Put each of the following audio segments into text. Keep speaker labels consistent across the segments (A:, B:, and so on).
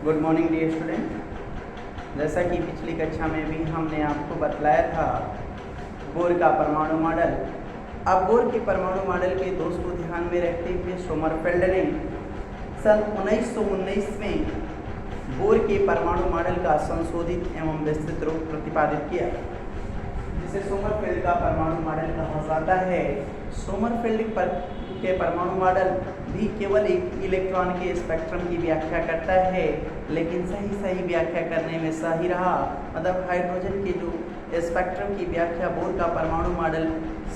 A: Good morning dear student. जैसा कि पिछली कक्षा में भी हमने आपको बतलाया था बोर का परमाणु मॉडल। अब बोर के परमाणु मॉडल के दोष को ध्यान में रखते हुए सोमरफेल्ड ने सन 1919 में बोर के परमाणु मॉडल का संशोधित एवं विस्तृत रूप प्रतिपादित किया, जिसे सोमरफेल्ड का परमाणु मॉडल कहा जाता है। सोमरफेल्ड के परमाणु मॉडल भी केवल एक इलेक्ट्रॉन के स्पेक्ट्रम की व्याख्या करता है, लेकिन सही व्याख्या करने में सही रहा। मतलब हाइड्रोजन के जो स्पेक्ट्रम की व्याख्या बोर का परमाणु मॉडल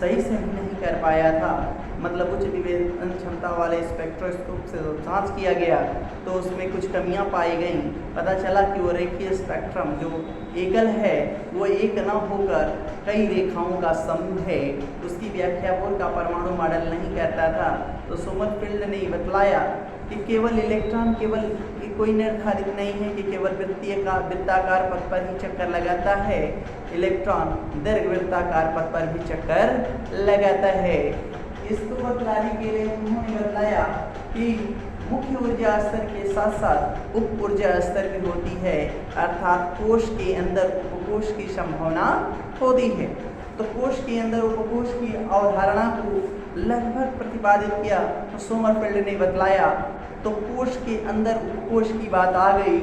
A: सही नहीं कर पाया था। मतलब उच्च विभेदन क्षमता वाले स्पेक्ट्रोस्कोप से जांच किया गया तो उसमें कुछ कमियां पाई गईं। पता चला कि वो रेखीय स्पेक्ट्रम जो एकल है वो एक न होकर कई रेखाओं का समूह है, उसकी व्याख्या बोर का परमाणु मॉडल नहीं करता था। तो सोमरफेल्ड ने बतलाया कि केवल इलेक्ट्रॉन केवल कोई निर्धारित नहीं है कि केवल वृत्ताकार पथ पर ही चक्कर लगाता है, इलेक्ट्रॉन दीर्घवृत्ताकार पथ पर भी चक्कर लगाता है। इसको बतलाने के लिए उन्होंने बताया कि मुख्य ऊर्जा स्तर के साथ साथ उप ऊर्जा स्तर भी होती है, अर्थात कोश के अंदर उपकोश की संभावना होती है। तो कोश के अंदर उपकोश की अवधारणा को लगभग प्रतिपादित किया। तो सोमरफेल्ड ने बतलाया तो कोश के अंदर उपकोश की बात आ गई।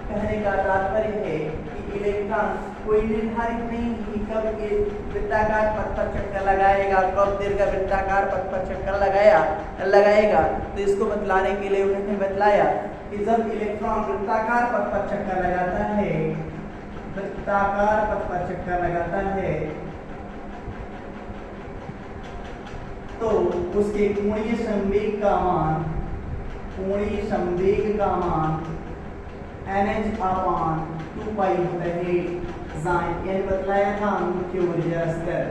A: कहने का तात्पर्य है कि इलेक्ट्रॉन कोई निर्धारित नहीं कि कब ये वृत्ताकार पथ पर चक्कर लगाएगा, कब दीर्घवृत्ताकार पथ पर चक्कर लगाएगा। तो इसको बतलाने के लिए उन्होंने बतलाया कि जब इलेक्ट्रॉन वृत्ताकार पथ पर चक्कर लगाता है, वृत्ताकार पथ पर चक्कर लगाता है तो उसके कोणीय संवेग का मान NH/2π होता है। यह बतलाया था मुख्य ऊर्जा स्तर।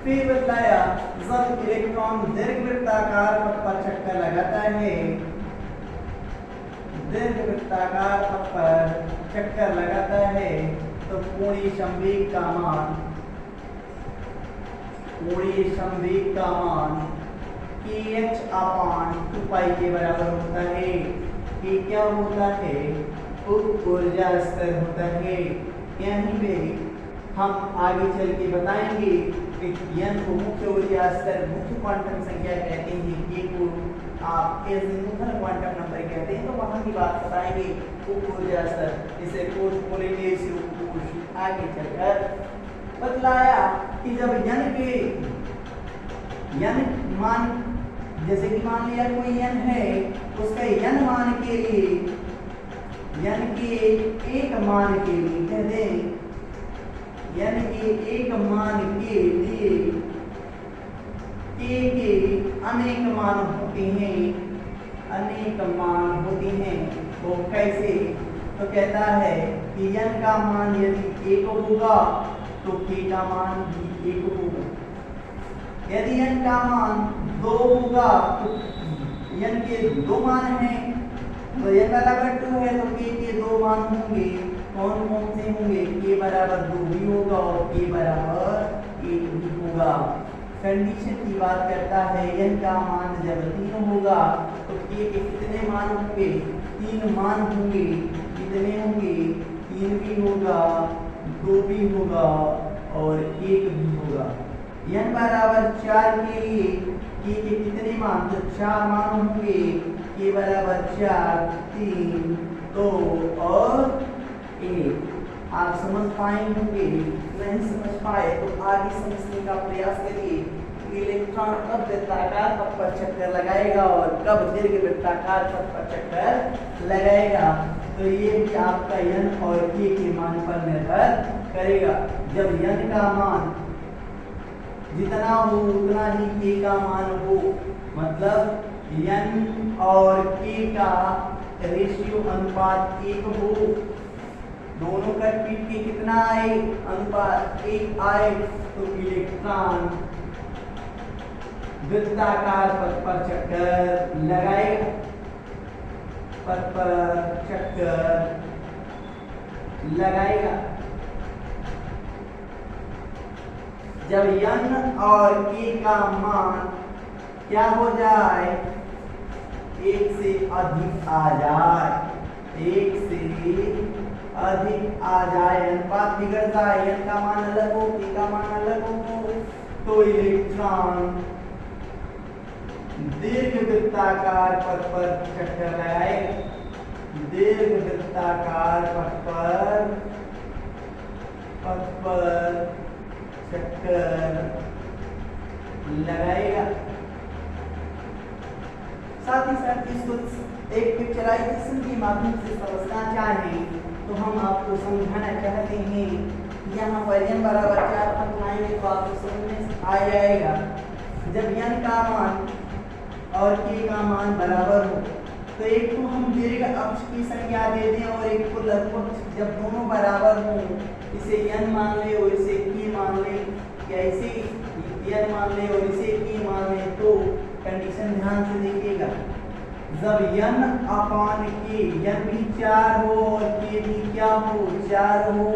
A: फिर बतलाया जब इलेक्ट्रॉन दीर्घवृत्ताकार पथ पर चक्कर लगाता है, तो कोणीय संवेग का मान kh/2π के बराबर होता है। कि क्या होता है? उप ऊर्जा स्तर होता है। यहीं पे हम आगे चल के बताएंगे कि n को मुख्य ऊर्जा स्तर, मुख्य क्वांटम संख्या कहते हैं, k को आप एजीमुथल क्वांटम नंबर कहते हैं। तो वहां की बात बताएंगे उप ऊर्जा स्तर, इसे कोश बोलेंगे, इसे उपकोश। आगे चलकर बतलाया कि जब n मान, जैसे कि मान लिया कोई n है, उसका n मान के लिए, n के एक मान के लिए कह दें, n के एक मान के लिए k के अनेक मान होते हैं। वो कैसे? तो कहता है कि n का मान यदि 1 होगा तो k का मान भी 1 होगा। यदि n का मान 2 होगा तो n के 2 मान हैं, तो n बराबर 2 है तो k के 2 मान होंगे। कौन कौन से होंगे? k बराबर 2 भी होगा और k बराबर 1 भी होगा। कंडीशन की बात करता है, n का मान जब 3 होगा तो k के कितने मान होंगे? 3 मान होंगे। कितने होंगे? 3 भी होगा, 2 भी होगा और 1 भी होगा। n बराबर 4 के लिए k के कितने मान? तो 4 मान होंगे। k बराबर 4, 3, 2 और 1। आप समझ पाए होंगे। नहीं समझ पाए तो आगे समझने का प्रयास करिए। इलेक्ट्रॉन कब वृत्ताकार पथ पर चक्कर लगाएगा और कब दीर्घवृत्ताकार पथ पर चक्कर लगाएगा, तो ये भी आपका n और k के मान पर निर्भर करेगा। जब n का मान जितना हो उतना ही k का मान हो, मतलब n और k का रेशियो अनुपात 1 हो, दोनों का पीठ के कितना आए? अनुपात 1 आए, तो इलेक्ट्रॉन वृत्ताकार पथ पर चक्कर लगाएगा। जब n और k का मान क्या हो जाए, एक से अधिक आ जाए, एक से अधिक आ जाए, अनुपात बिगड़ जाए, n का मान अलग हो, k का मान अलग हो, तो इलेक्ट्रॉन दीर्घवृत्ताकार पथ पर चक्कर लगाएगा, दीर्घवृत्ताकार पथ पर चक्कर लगाएगा। साथ ही साथ इसको एक पिक्चराइजेशन के माध्यम से समझना चाहें तो हम आपको समझाना चाहते हैं, यहाँ पर n बराबर 4 पद बनाएंगे तो आपको समझ में आ जाएगा। जब n का मान और k का मान बराबर हो तो एक को हम दीर्घ अक्ष की संज्ञा दे दें और एक को लघु अक्ष, जब दोनों बराबर हों, इसे n मान ले और इसे k मान ले, या इसे n मान ले और इसे k मान ले, तो कंडीशन ध्यान से देखिएगा। जब n अपान k, n भी 4 हो और k भी क्या हो, 4 हो,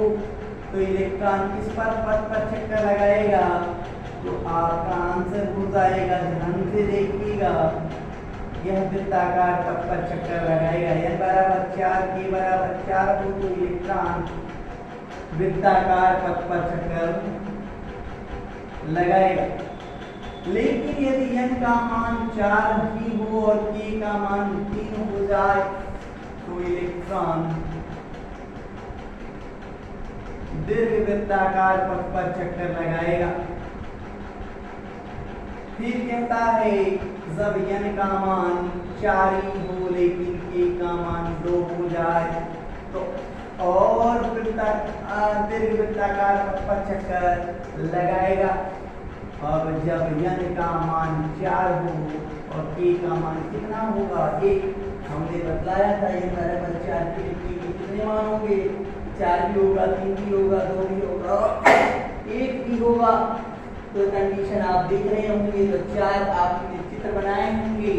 A: तो इलेक्ट्रॉन किस पर पथ पर चक्कर लगाएगा, तो आपका आंसर हो जाएगा, ध्यान से देखिएगा, यह वृत्ताकार पथ पर चक्कर लगाएगा। n बराबर 4, k बराबर 4 हो तो इलेक्ट्रॉन वृत्ताकार पथ पर चक्कर लगाएगा। लेकिन यदि n का मान 4 भी हो और k का मान 3 हो जाए तो इलेक्ट्रॉन दीर्घवृत्ताकार पथ पर चक्कर लगाएगा। फिर कहता है जब n का मान 4 ही हो लेकिन k का मान 2 हो जाए तो और दीर्घवृत्ताकार पथ पर चक्कर लगाएगा। अब जब n का मान 4 हो और k का मान कितना होगा, 1, हमने बतलाया था n बराबर 4 के लिए कितने मान होंगे, 4 भी होगा, 3 भी होगा, 2 भी होगा, 1 भी होगा। तो कंडीशन आप देख रहे होंगे, तो 4 आपने चित्र बनाए होंगे,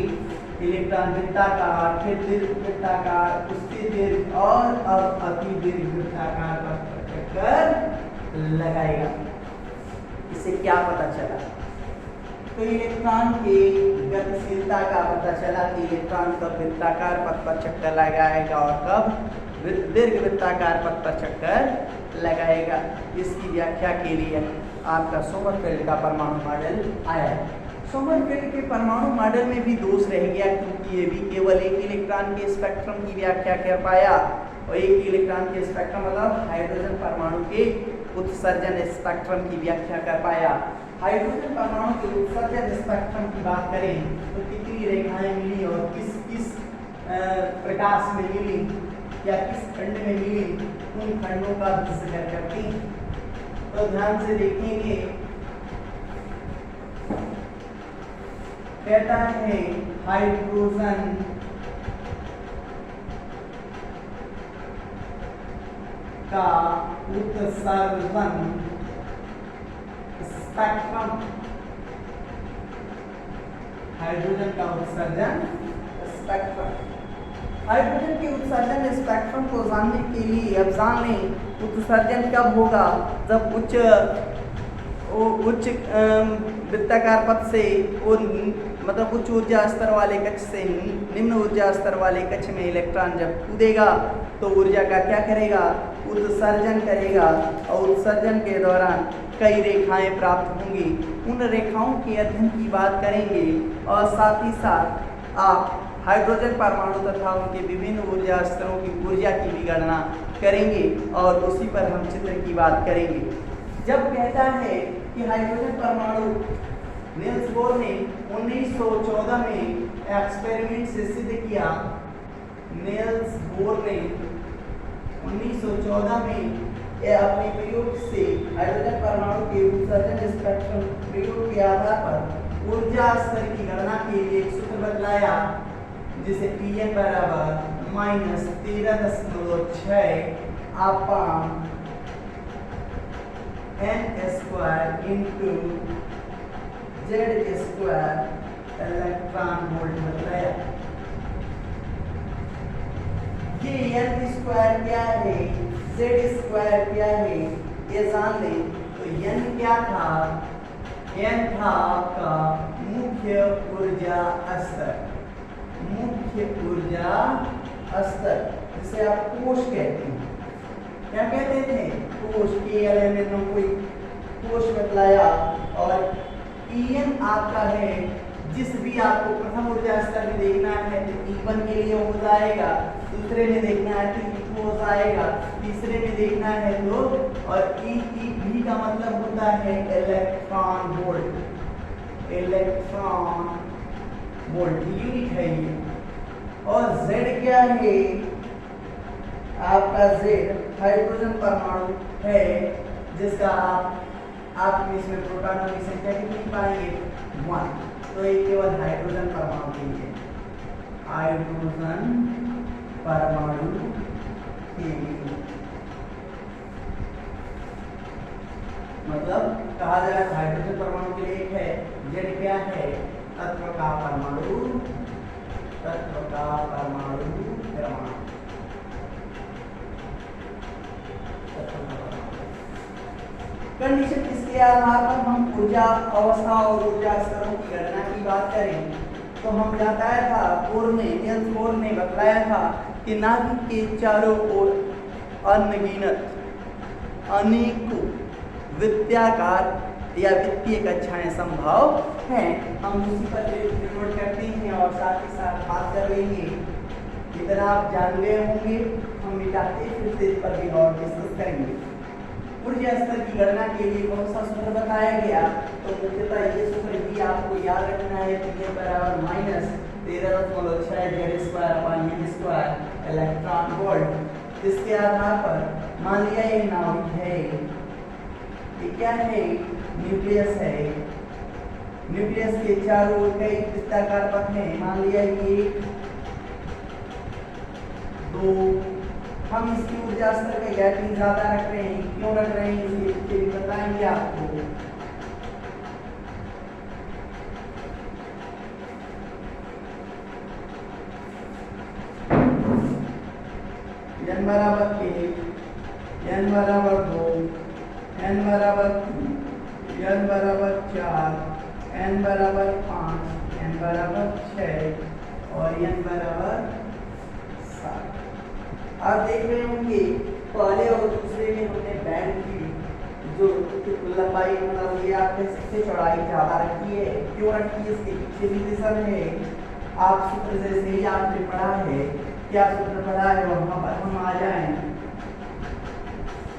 A: इलेक्ट्रॉन वृत्ताकार, फिर दीर्घवृत्ताकार, उससे दीर्घ और अब अति दीर्घवृत्ताकार पर चक्कर लगाएगा। इससे क्या पता चला, तो इलेक्ट्रॉन की गतिशीलता का पता चला कि इलेक्ट्रॉन कब वृत्ताकार पथ पर चक्कर लगाएगा और कब दीर्घवृत्ताकार पथ पर चक्कर लगाएगा। इसकी व्याख्या के लिए आपका सोमरफेल्ड का परमाणु मॉडल आया है। सोमरफेल्ड के परमाणु मॉडल में भी दोष रह गया, क्योंकि ये भी केवल एक इलेक्ट्रॉन के स्पेक्ट्रम की व्याख्या कर पाया, और एक इलेक्ट्रॉन के स्पेक्ट्रम मतलब हाइड्रोजन परमाणु के उत्सर्जन स्पेक्ट्रम की व्याख्या कर पाया। हाइड्रोजन परमाणु के उत्सर्जन स्पेक्ट्रम की बात करें तो कितनी रेखाएं मिली और किस किस प्रकाश में मिली या किस खंड में मिली, उन खंडों का जिक्र करती हैं। तो ध्यान से देखेंगे, कहता है हाइड्रोजन का उत्सर्जन स्पेक्ट्रम, हाइड्रोजन का उत्सर्जन स्पेक्ट्रम। हाइड्रोजन के उत्सर्जन स्पेक्ट्रम को जानने के लिए अब जान लें उत्सर्जन कब होगा, जब उच्च वृत्ताकार पथ से मतलब उच्च ऊर्जा स्तर वाले कक्ष से निम्न ऊर्जा स्तर वाले कक्ष में इलेक्ट्रॉन जब कूदेगा तो ऊर्जा का क्या करेगा, उत्सर्जन करेगा, और उत्सर्जन के दौरान कई रेखाएं प्राप्त होंगी। उन रेखाओं के अध्ययन की बात करेंगे और साथ ही साथ आप हाइड्रोजन परमाणु तथा उनके विभिन्न ऊर्जा स्तरों की ऊर्जा की भी गणना करेंगे और उसी पर हम चित्र की बात करेंगे। जब कहता है कि हाइड्रोजन परमाणु नील्स बोर ने 1914 में एक्सपेरिमेंट से सिद्ध किया, नील्स बोर ने 1914 में अपने प्रयोग से हाइड्रोजन परमाणु के उत्सर्जन स्पेक्ट्रम प्रयोग के आधार पर ऊर्जा स्तर की गणना के लिए एक सूत्र बतलाया, जिसे Pn बराबर -13.6 अपान n² into Z² electron volt बतलाया। ये n² क्या है, Z² क्या है, ये जान लें। तो n क्या था, n था आपका मुख्य ऊर्जा स्तर, मुख्य ऊर्जा स्तर जिसे आप कोश कहते हैं। क्या कहते थे? कोश, KLMNO कोई कोश बतलाया। और En आपका है, जिस भी आपको प्रथम ऊर्जा स्तर में देखना है तो E1 के लिए हो जाएगा, दूसरे में देखना है तो E2 हो जाएगा, तीसरे में देखना है तो, और EV का मतलब होता है electron volt, electron volt unit है ये। और Z क्या है? आपका Z हाइड्रोजन परमाणु है, जिसका आप इसमें प्रोटॉनों की संख्या कितनी पाएंगे? 1। तो ये केवल हाइड्रोजन परमाणु के लिए, हाइड्रोजन परमाणु के लिए, मतलब कहा जाए हाइड्रोजन परमाणु के लिए एक है। जेड क्या है? तत्व का परमाणु, तत्व का परमाणु क्रमांक, कंडीशन। इसके आधार पर हम ऊर्जा अवस्था और ऊर्जा स्तरों की गणना की बात करें तो हम बताया था पूर्व में, नियंस बोर ने बतलाया था कि नाभिक के चारों ओर अनगिनत अनेकों वृत्ताकार या वृत्तीय कक्षाएं संभव हैं। हम उसी पर नोट करते हैं और साथ ही साथ बात कर लेंगे। इतना आप जान गए होंगे, हम मिटाते फिर से इस पर भी और डिस्कस करेंगे। ऊर्जा स्तर की गणना के लिए कौन सा सूत्र बताया गया? तो मुख्यतः ये सूत्र भी आपको याद रखना है कि ये बराबर -13.6 Z² इलेक्ट्रॉन वोल्ट। इसके आधार पर मान लिया ये नाभिक है, ये क्या है? न्यूक्लियस है। न्यूक्लियस के चारों ओर कई वृत्ताकार पथ हैं, मान लिया ये 2। हम इसकी ऊर्जा स्तर का गैपिंग ज्यादा रख रहे हैं, क्यों रख रहे हैं इसके पीछे भी बताएंगे आपको। n बराबर 1, n बराबर 2, n बराबर 3, n बराबर 4, n बराबर 5, n बराबर 6 और n बराबर 7। आप देख रहे होंगे पहले और दूसरे में हमने बैंड की जो लंबाई, मतलब ये आप कह सकते हैं चौड़ाई ज्यादा रखी है। क्यों रखी है? इसके पीछे भी रीजन है। आप सूत्र जैसे ही आपने पढ़ा है, क्या सूत्र पढ़ा है, वहां पर हम आ जाएं,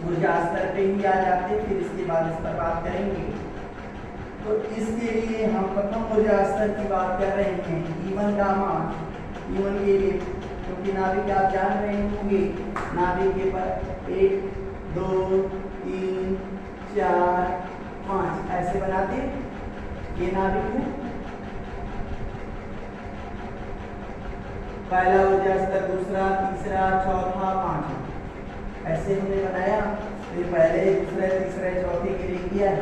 A: ऊर्जा स्तर पे ही आ जाते, फिर इसके बाद इस पर बात करेंगे। तो इसके लिए हम प्रथम ऊर्जा स्तर की बात कर रहे हैं। E1 का मान, E1 के लिए क्योंकि नाभिक आप जान रहे होंगे, नाभिक के पर 1 2 3 4 5 ऐसे बनाते, ये नाभिक है। पहला ऊर्जा स्तर, दूसरा, तीसरा, चौथा, पांचवा, ऐसे हमने बनाया। फिर पहले, दूसरे, तीसरे, चौथे के लिए किया।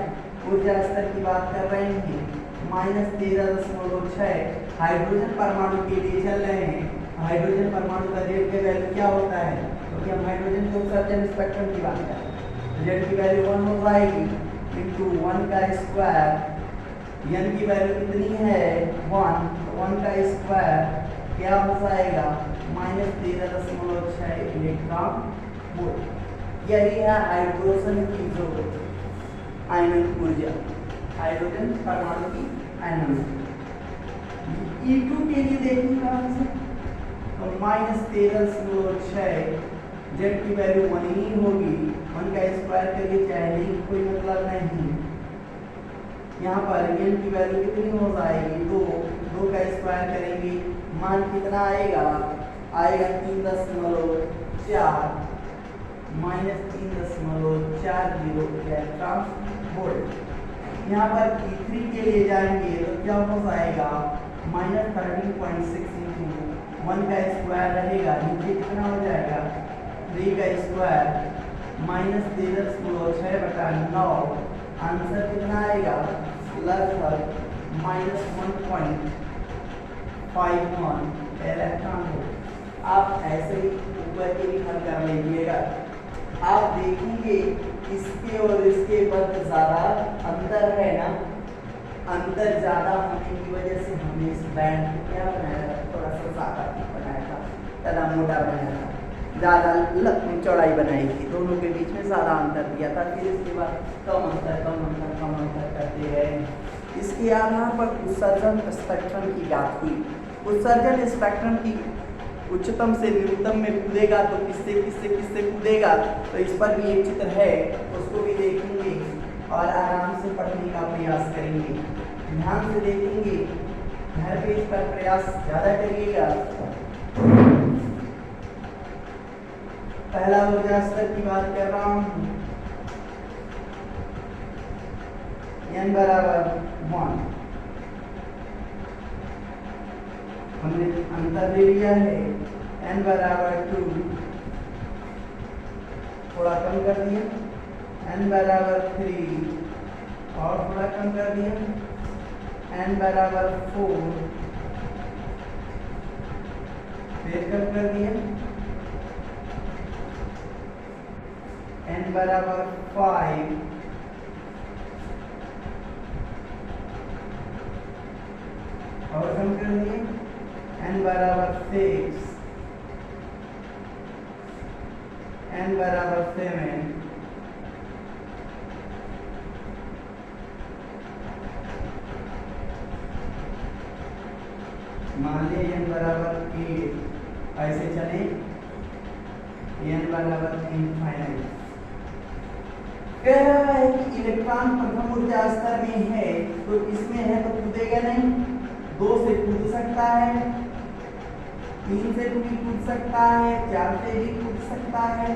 A: ऊर्जा स्तर की बात कर रहे हैं, -13.6 हाइड्रोजन परमाणु के लिए चल रहे हैं। हाइड्रोजन परमाणु का जेड का वैल्यू क्या होता है? क्योंकि हम हाइड्रोजन के उत्सर्जन स्पेक्ट्रम की बात कर रहे हैं। जेड की वैल्यू 1 हो जाएगी इंटू 1 का स्क्वायर, n की वैल्यू कितनी है? 1, तो 1 का स्क्वायर क्या हो जाएगा? -13.6 इलेक्ट्रॉन वोल्ट। यही है हाइड्रोजन की जो आयनन ऊर्जा, हाइड्रोजन परमाणु की आयनन। E2 के लिए देखिए कहां से, तो -13.6 जेड की वैल्यू 1 ही होगी। 1 का स्क्वायर करिए चाहे नहीं, कोई मतलब नहीं। यहाँ पर n की वैल्यू कितनी हो जाएगी? 2 का स्क्वायर करेंगे, मान कितना आएगा? आएगा 3.4 -3.40 इलेक्ट्रॉन वोल्ट। यहाँ पर E3 के लिए जाएंगे तो क्या हो जाएगा? -13.6 इंटू 1 का स्क्वायर रहेगा, नीचे कितना हो जाएगा? 3 का स्क्वायर -13.6/9। आंसर कितना आएगा? लगभग -1.51 इलेक्ट्रॉन वोल्ट। आप ऐसे ही ऊपर के भी हल कर लीजिएगा। आप देखेंगे इसके और इसके मध्य ज़्यादा अंतर है ना, अंतर ज़्यादा होने की वजह से हमने इस बैंड को क्या बनाया था, थोड़ा सा सादा बनाया था, ज़्यादा मोटा बनाया था, ज़्यादा चौड़ाई बनाई थी, दोनों के बीच में ज़्यादा अंतर दिया था। फिर इसके बाद कम अंतर करते गए। इसके आधार पर उत्सर्जन स्पेक्ट्रम की बात हुई। उत्सर्जन स्पेक्ट्रम की उच्चतम से निम्नतम में कूदेगा तो किससे कूदेगा, तो इस पर भी एक चित्र है, उसको भी देखेंगे और आराम से पढ़ने का प्रयास करेंगे। ध्यान से देखेंगे, घर पे इस पर प्रयास ज़्यादा करिएगा। पहला ऊर्जा स्तर की बात कर रहा हूँ, n बराबर 1, हमने अंतर ले लिया है, n बराबर 2, थोड़ा कम कर दिया, n बराबर 3 और थोड़ा कम कर दिया, n बराबर 4 फिर कम कर दिया, n बराबर 5 और कम कर दिए, n बराबर 6, n बराबर 7, मान लिया n बराबर 8, ऐसे चले, n बराबर इनफाइनाइट। कह रहा है कि इलेक्ट्रॉन प्रथम ऊर्जा स्तर में है, तो इसमें है तो कूदेगा नहीं, 2 से कूद सकता है, 3 से भी कूद सकता है, 4 से भी कूद सकता है,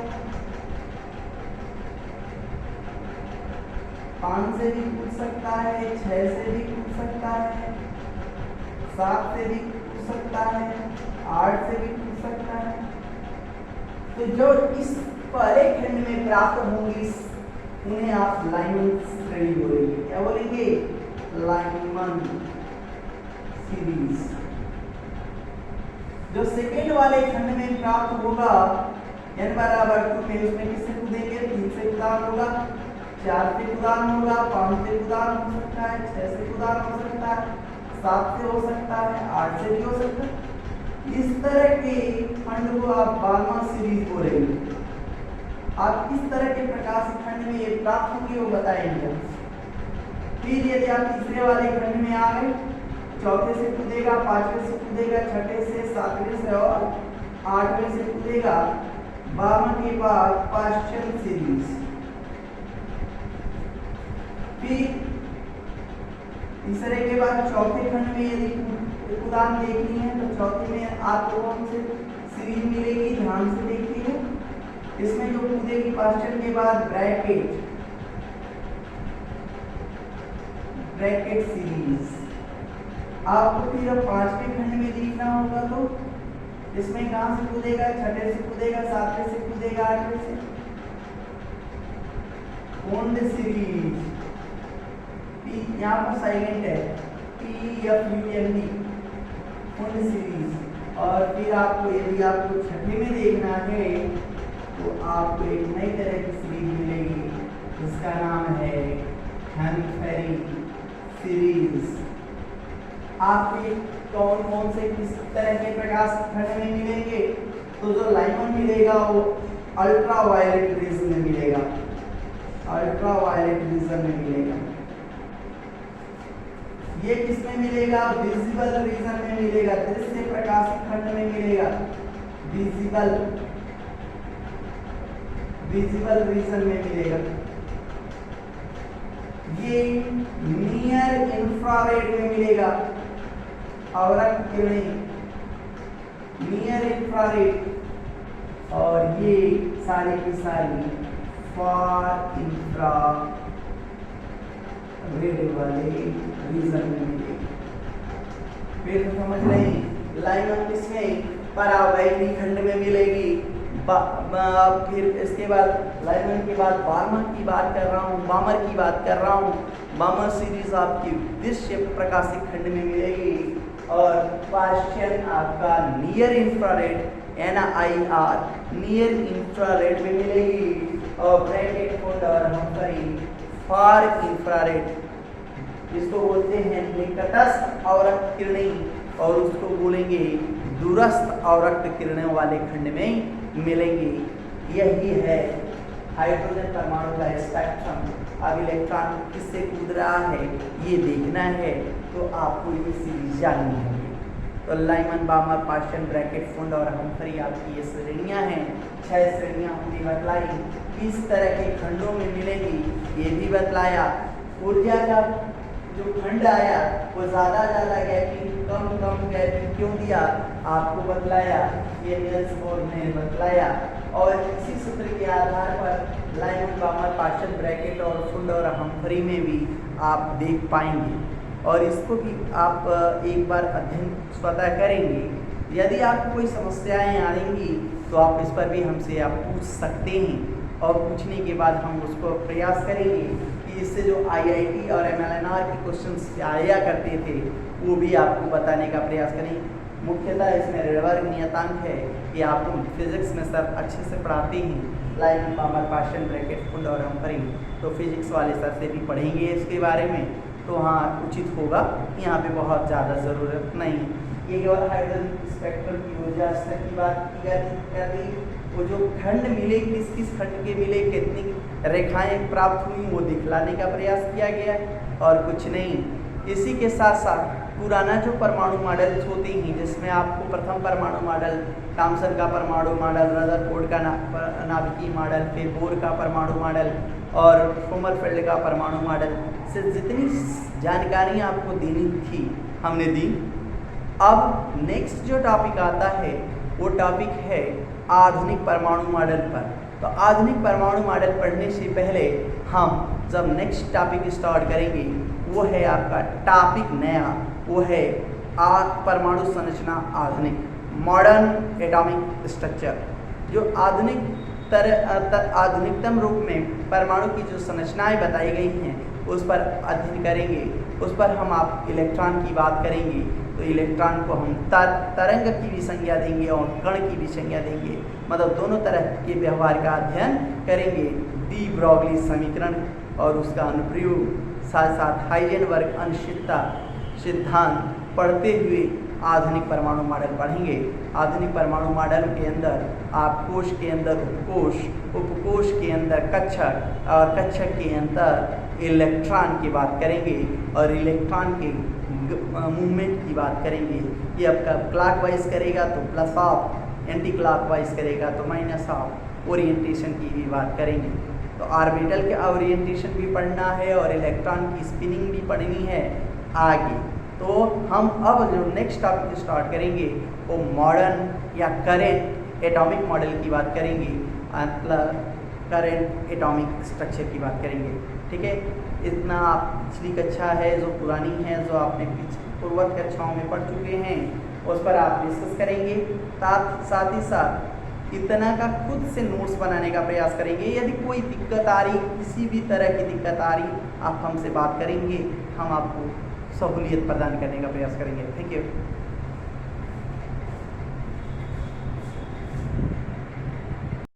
A: 5 से भी कूद सकता है, 6 से भी कूद सकता है, 7 से भी कूद सकता है, 8 से भी कूद सकता है। तो जो इस पहले खंड में प्राप्त होंगी उन्हें आप लाइमन श्रेणी बोलेंगे। क्या बोलेंगे? Lyman series. जो सेकेंड वाले खंड में प्राप्त होगा n बराबर 2 में, उसमें किससे कूदेंगे? 3 से उदान होगा, 4 से उदान होगा, 5 से उदान हो सकता है, 6 से उदान हो सकता है, 7 से हो सकता है, 8 से भी हो सकता है। इस तरह के खंड को आप बार्मा सीरीज बोलेंगे। आप किस तरह के प्रकाश खंड में ये प्राप्त होंगे वो बताएंगे। फिर यदि आप तीसरे वाले खंड में आ गए, चौथे से कूदेगा, 5वें से कूदेगा, 6ठे से, 7वें से और 8वें से कूदेगा, 52 के बाद पाश्चन सीरीज। फिर तीसरे के बाद चौथे खंड में यदि उदान देखनी है तो चौथे में आपको कौन से सीरीज मिलेगी? ध्यान से देखिएगा। इसमें जो कूदेगी पाश्चन के बाद ब्रैकेट सीरीज। आपको फिर अब 5वें खंड में देखना होगा तो इसमें कहां से कूदेगा? 6ठे से कूदेगा, 7वें से कूदेगा, 8वें से। बॉन्ड सीरीज यहाँ पर साइलेंट है, PFUND बॉन्ड सीरीज। और फिर आपको यदि आपको 6ठे में देखना है तो आपको एक नई तरह की सीरीज मिलेगी, जिसका नाम है हैम्फेरी सीरीज। आपके कौन कौन से किस तरह के प्रकाश खंड में मिलेंगे? तो जो लाइमन मिलेगा वो अल्ट्रा वायलेट रीजन में मिलेगा, अल्ट्रा वायलेट रीजन में मिलेगा। ये किसमें मिलेगा? विजिबल रीजन में मिलेगा, दृश्य प्रकाश खंड में मिलेगा, विजिबल रीजन में मिलेगा। ये नियर इंफ्रारेड में मिलेगा, आवरक किरणें नियर इंफ्रारेड, और ये सारी की सारी फार इंफ्रारेड वाले रीजन में मिलेगी। फिर समझ लें लाइमन किसमें? परावैली खंड में मिलेगी। फिर इसके बाद लाइमन के बाद बार्मा की बात कर रहा हूँ, बामर की बात कर रहा हूँ। बामर सीरीज आपकी दृश्य प्रकाशित खंड में मिलेगी, और पाश्चन आपका near infrared NIR near infrared में मिलेगी, और ब्रैकेट कोड और हमकरी फार इंफ्रारेड इसको बोलते हैं निकटस्थ अवरक्त किरणें, और उसको बोलेंगे दूरस्थ अवरक्त किरणों वाले खंड में मिलेंगे। यही है हाइड्रोजन परमाणु का स्पेक्ट्रम। अब इलेक्ट्रॉन किससे कूद रहा है ये देखना है तो आपको ये सीरीज जाननी होगी। तो लाइमन, बामर, पास्टन, ब्रैकेट, फुंड और हम्फ्री आपकी ये श्रेणियाँ हैं। 6 श्रेणियाँ हमने बतलाई, किस तरह के खंडों में मिलेंगी ये भी बतलाया। ऊर्जा का जो खंड आया वो ज़्यादा गैपिंग, कम गैपिंग क्यों दिया आपको बतलाया, ये निल्स बोर ने बतलाया। और इसी सूत्र के आधार पर लाइमन, बामर, पास्टन, ब्रैकेट और फुंड और हम्फ्री में भी आप देख पाएंगे, और इसको भी आप एक बार अध्ययन स्वतः करेंगे। यदि आपको कोई समस्याएं आएंगी तो आप इस पर भी हमसे आप पूछ सकते हैं, और पूछने के बाद हम उसको प्रयास करेंगे कि इससे जो IIT और MLNR के क्वेश्चंस आया करते थे वो भी आपको बताने का प्रयास करेंगे। मुख्यतः इसमें रेडबर्ग नियतांक है कि आपको फिजिक्स में सब अच्छे से पढ़ाते हैं, लाइमन, बामर, पास्टन, ब्रैकेट, फुंड और हम्फ्री, तो फिजिक्स वाले सर से भी पढ़ेंगे इसके बारे में, तो हाँ उचित होगा। यहाँ पे बहुत ज़्यादा ज़रूरत नहीं। ये केवल हाइड्रोजन स्पेक्ट्रम की ऊर्जा स्तर की बात कर दी, वो जो खंड मिले किस किस खंड के मिले, कितनी रेखाएं प्राप्त हुई वो दिखलाने का प्रयास किया गया और कुछ नहीं। इसी के साथ साथ पुराना जो परमाणु मॉडल्स होते हैं, जिसमें आपको प्रथम परमाणु मॉडल, थॉमसन का परमाणु मॉडल, रदरफोर्ड का नाभिकीय मॉडल, फिर बोर का परमाणु मॉडल और सोमरफेल्ड का परमाणु मॉडल से जितनी जानकारियाँ आपको देनी थी हमने दी। अब नेक्स्ट जो टॉपिक आता है वो टॉपिक है आधुनिक परमाणु मॉडल पर। तो आधुनिक परमाणु मॉडल पढ़ने से पहले हम जब नेक्स्ट टॉपिक स्टार्ट करेंगे वो है आपका टॉपिक नया, वो है परमाणु संरचना आधुनिक, मॉडर्न एटॉमिक स्ट्रक्चर। जो आधुनिकतम रूप में परमाणु की जो संरचनाएं बताई गई हैं उस पर अध्ययन करेंगे। उस पर हम आप इलेक्ट्रॉन की बात करेंगे तो इलेक्ट्रॉन को हम तरंग की भी संज्ञा देंगे और कण की भी संज्ञा देंगे, मतलब दोनों तरह के व्यवहार का अध्ययन करेंगे। डी ब्रॉगली समीकरण और उसका अनुप्रयोग, साथ साथ हाइजेनबर्ग अनिश्चितता सिद्धांत पढ़ते हुए आधुनिक परमाणु मॉडल पढ़ेंगे। आधुनिक परमाणु मॉडल के अंदर आप कोश के अंदर उपकोश, उपकोश के अंदर कक्षक और कक्षक के अंदर इलेक्ट्रॉन की बात करेंगे और इलेक्ट्रॉन के मूवमेंट की बात करेंगे। ये आपका क्लॉकवाइज करेगा तो प्लस ऑफ, एंटी क्लॉकवाइज करेगा तो माइनस ऑफ, ओरिएंटेशन की भी बात करेंगे। तो ऑर्बिटल के ओरिएंटेशन भी पढ़ना है और इलेक्ट्रॉन की स्पिनिंग भी पढ़नी है आगे। तो हम अब जो नेक्स्ट टॉपिक स्टार्ट करेंगे वो मॉडर्न या करेंट एटॉमिक मॉडल की बात करेंगे, करेंट एटॉमिक स्ट्रक्चर की बात करेंगे। ठीक है, इतना आप पिछली कक्षा है जो पुरानी है, जो आपने पूर्वत कक्षाओं में पढ़ चुके हैं, उस पर आप डिस्कस करेंगे। साथ ही साथ इतना का खुद से नोट्स बनाने का प्रयास करेंगे। यदि कोई दिक्कत आ रही, किसी भी तरह की दिक्कत आ रही, आप हमसे बात करेंगे, हम आपको सहूलियत प्रदान करने का प्रयास करेंगे। Thank you.